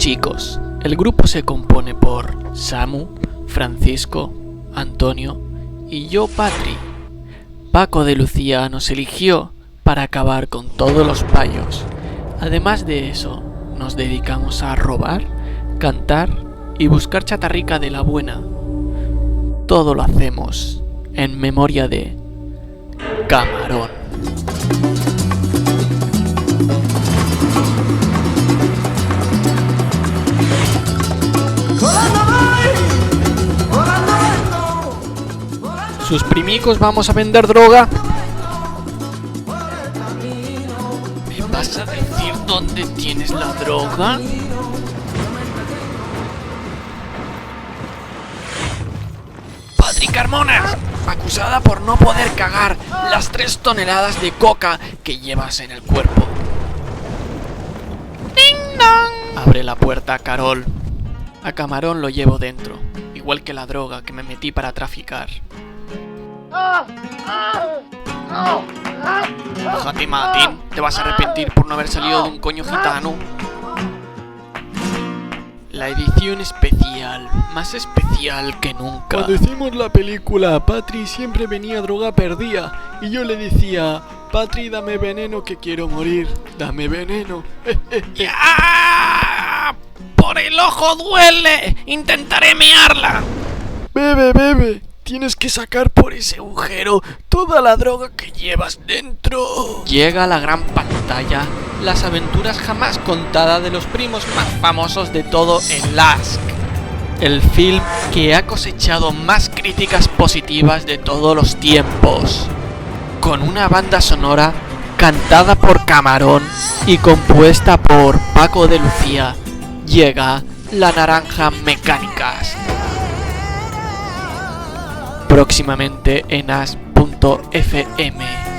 chicos. El grupo se compone por Samu, Francisco, Antonio y yo, Patri. Paco de Lucía nos eligió para acabar con todos los payos. Además de eso, nos dedicamos a robar, cantar y buscar chatarrica de la buena. Todo lo hacemos en memoria de Camarón. ¿Sus primicos vamos a vender droga? ¿Me vas a decir dónde tienes la droga? Patri Carmona, acusada por no poder cagar las 3 toneladas de coca que llevas en el cuerpo. ¡Ding dong! Abre la puerta, Carol. A Camarón lo llevo dentro, igual que la droga que me metí para traficar. Bájate, Martín, te vas a arrepentir por no haber salido de un coño gitano. La edición especial, más especial que nunca. Cuando hicimos la película, Patri siempre venía droga perdida y yo le decía: Patri, dame veneno que quiero morir, dame veneno. ¡Ya! ¡Por el ojo duele! ¡Intentaré mearla! Bebe, bebe, tienes que sacar por ese agujero toda la droga que llevas dentro. Llega a la gran pantalla las aventuras jamás contadas de los primos más famosos de todo el Ask. El film que ha cosechado más críticas positivas de todos los tiempos. Con una banda sonora cantada por Camarón y compuesta por Paco de Lucía, llega La Naranja Mecánicas. Próximamente en as.fm.